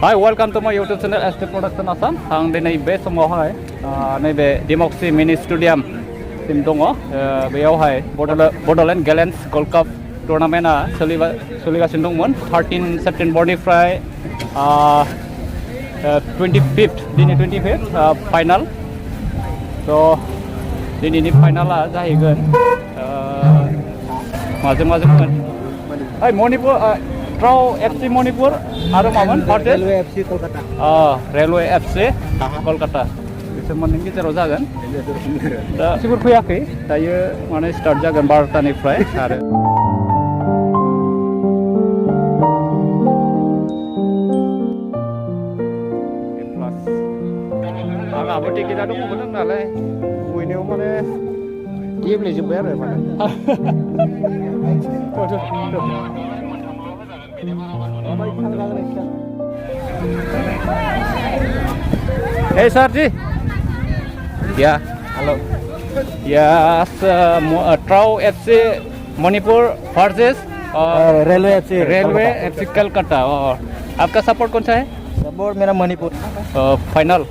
Hi, welcome to my YouTube channel ST Production Assam. Ang dinay be समावहाय नैबे डेमोक्रेसि मिनि स्टेडियाम SIM दङ बेयावहाय बड'लेण्ड गेलेन्स गल्ड काप टुर्नामेन्टआ सोलिगासिनो दंमोन 13 सेप्टेम्बरनिफ्राय 25th दिनै 25th फाइनाल स' दिनैनि फाइनाला जाहैगोन माजों मोन ओइ मणिपुर ट्राउ एफसी मणिपुर आरो मामोन railway FC Kolkata railway FC Kolkata बिसोर मोननैनि गेजेराव जागोन दा एसेबो फैयाखै दायो माने स्टार्ट जागोन 12टानिफ्राय आरो आंहाबो टिकेटआ दंमोन नालाय बयनियाव माने गेब्लेजोब्बाय आरो माने Hey Sarji, yeah, hello, yes, Trau FC Manipur versus railway FC Calcutta और आपका सपोर्ट कौन सा है? सपोर्ट मेरा मणिपुर फाइनल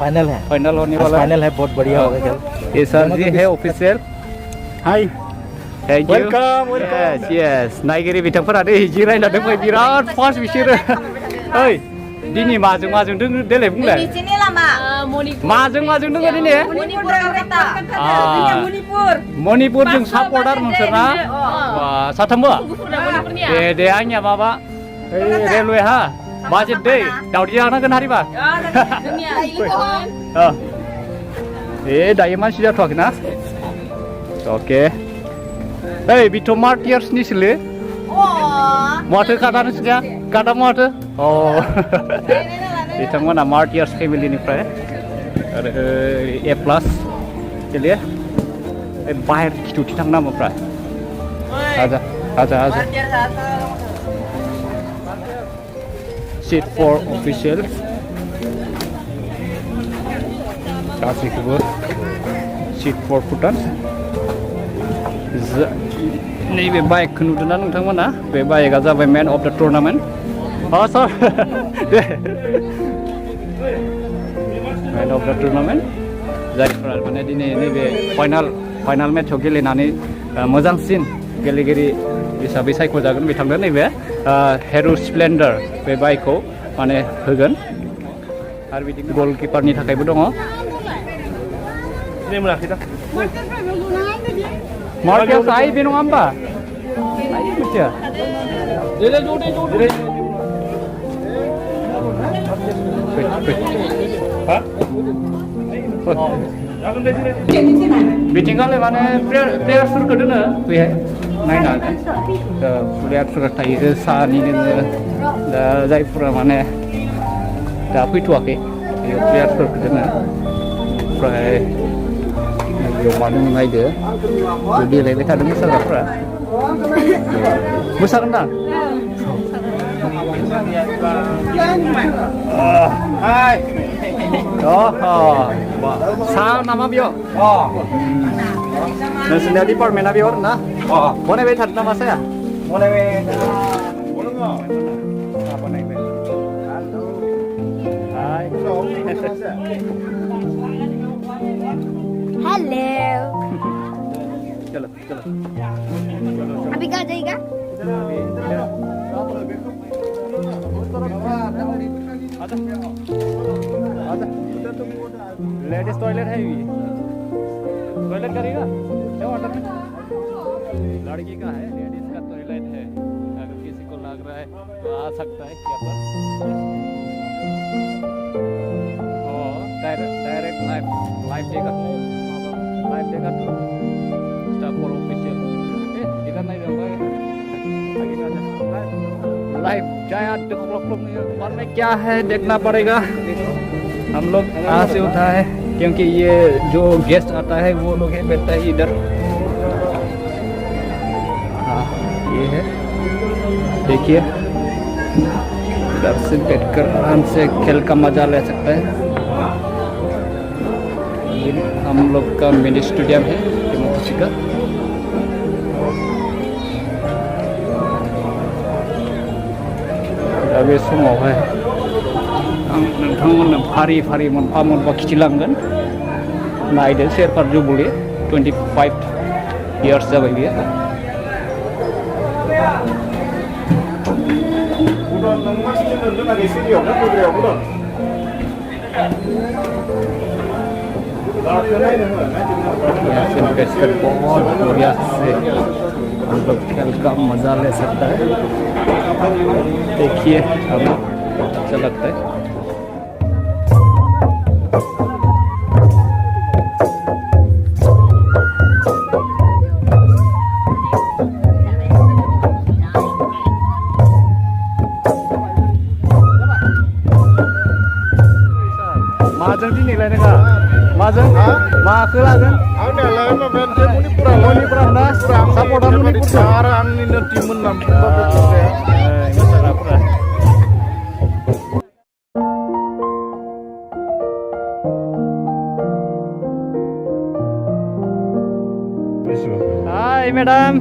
होने वाला फाइनल है बहुत बढ़िया होगा खेल ये सर जी है official hi thank you welcome yes नायगिरि बिथांफोरा दे जिरायना दंबाय बिराद फास्ट बिसोरो ओइ दिनै माजों दों देलाय बुंलाय दिनै लामा माजों दों दिनै मणिपुर कलकाता मणिपुर जों सापर्टार नोंसोरना साथामबो दे आंनिया माबा रेलवे हा बाजेट दै दावदै जानांगोन हारिबा दायो मानसि जाथ'वाखैना अके ओइ बिथ' मार्टियार्सनि सोलो माथो काटा नोंसिनिया काटा माथो बिथांमोना मार्टियार्स फेमिलिनिफ्राय आरो ए प्लास गेलेयो बाहेर खिथुथि थांनांगौ फ्राय आजा Seat for official गासैखौबो seat for Bhutan नैबे बाइकखौ नुदोंना नोंथांमोना बे बाइकआ जाबाय मैन अफ द टुर्नामेन्ट सार मैन अफ द टुर्नामेन्ट जायफोरा माने दिनै नैबे फाइनाल मेचआव गेलेनानै मोजांसिन गेलेगिरि हिसाबै सायख'जागोन बिथांनो नैबे हेर' स्प्लेन्डार बे बाइकखौ माने होगोन आरो बिदिनो गलकिपारनि थाखायबो दङ मार्टियार्स आइ बे नङा होमबा मिथिया बिथिंगालाय माने प्लेयार्सफोरखौ दोनो बेहाय नायनो हागोन प्लेयारफोरा थायो सानि दोङो दा जायफोरा माने दा फैथ'वाखै बेयाव प्लेयार्सफोरखौ दोनो ओमफ्राय बेयाव मा दङ नायदो गेलेबाय थादों मोसाग्राफ्रा मोसागोन दा सा नामा बेयाव नोंसोरनिया डिपार्टमेन्टआ बेयाव आरोना बनायबाय थादों नामा साया बनायबाय हेलो चलो अभी कहाँ जाएगा लेडीज टॉयलेट है ये टॉयलेट करेगा क्या वाटर में लड़की का है लेडीज का टॉयलेट है अगर किसी को लग रहा है तो आ सकता है यहाँ पर डायरेक्ट लाइव देगा तो स्टाफ फॉर ऑफिशियल इधर नहीं रहूँगा लाइव जाए और में क्या है देखना पड़ेगा हम लोग यहाँ से उठा है क्योंकि ये जो गेस्ट आता है वो लोग है बैठता है इधर हाँ ये है देखिए इधर से बैठकर आराम से खेल का मजा ले सकता है ये हम लोग का मिनी स्टेडियम है डेमोक्रेसी का बे समावहाय आं नोंथांमोननो फारि फारि मोनफा मोनफा खिथिलांगोन नायदो शेरफार जुबुलि 25 इयार्स जाबाय बियो इन्वेस्टर बहुत बढ़िया से हम लोग खेल का मजा ले सकता है देखिए हमें अच्छा लगता है माजों दिनैलाय नोंहा माजों माखौ लागोन मणिपुरा ना सापर्टआ मणिपुरसो आरो आंनिनो टीममोन नाम मोसाग्राफोरा हाय मैडम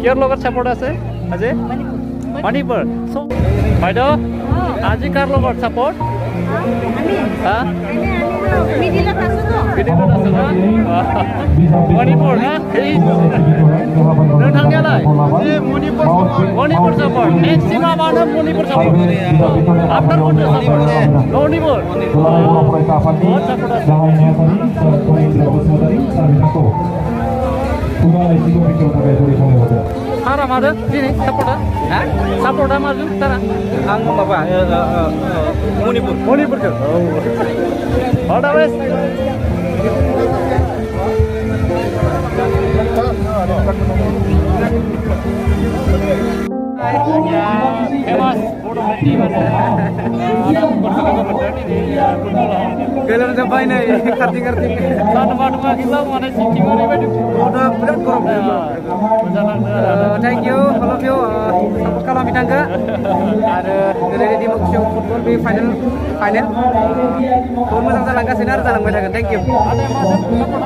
किहर লগত সাপোর্ট আছে আজি মণিপুৰ বাইদেউ আজি কাৰ লগত সাপোর্ট হা Midilat aso to. Midilat aso na Manipur না नोंथांनियालाय मणिपुर सापर्ट मेक्सिमामानो मणिपुर सापर्ट आफ्टर कोणतं सापर्ट मणिपुर बहुत सापर्ट আছে Tara माजों दिनै सापर्टआ सापर्टआ माजों Tara आं माबा मणिपुरजों All the best famous photography Film sampai nih, karting-karting. सानबा kita mana सिटिं ओरैबायदि Udah berat korom. मोजां नांदों Thank you, all of you. Support kami tangga. Ada dari di Moksho Football di final. Turun moजां जालांगासिनो आरो जालांबाय थागोन. Thank you. ada masuk support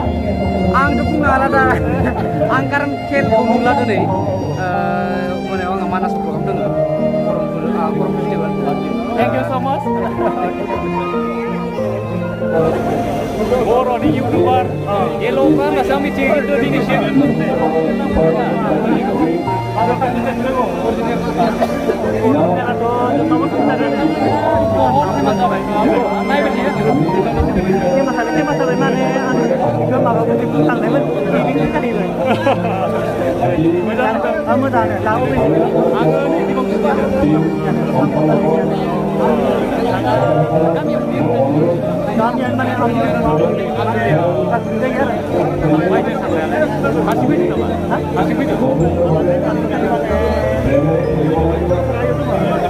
आं दुखुना आलादा आं कारन खेलखौ नुला दिनै माने आंहा मानास प्रग्राम दङ करम festival thank you so much बर'नि इउटुबार एल'फ्रा गासैबो मिथियो खिन्थु दिनैसिम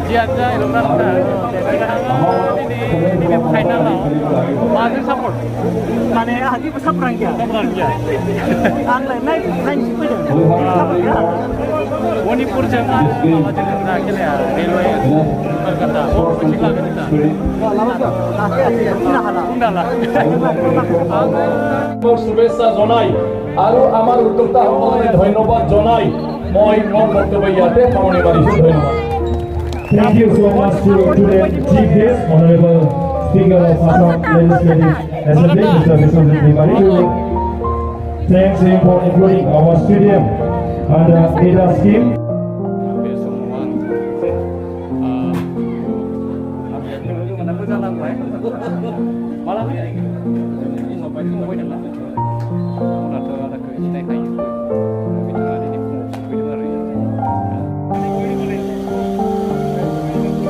Giaga Ilokanta ini final masih support माने आगे सापरां गया support ya आं लायनाय नायनोसो फैदों सापरां गया मणिपुरजों माबाजों जोंना खेलाया रेलवे कलकाता मोनसे लागोन जोंना बुंदाला শুভেচ্ছা জনাই আৰু আমাৰ উদ্যোক্তাসকলক ধন্যবাদ জনাই মই মোৰ বক্তব্য ইয়াতে সামৰণি মাৰিছোঁ ধন্যবাদ Thank you so much to the chief guest, Honorable Speaker of Assam Legislative Assembly, Mr. Biswajit Bimari. Thanks him for including our stadium under ADA scheme. hampir semua malam ini ngapain sih ngapain lah udah tuh ada kecintai kayu itu ada di video hari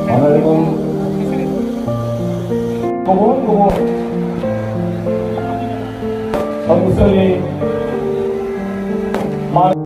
Honorable Kumur Ang gusto ni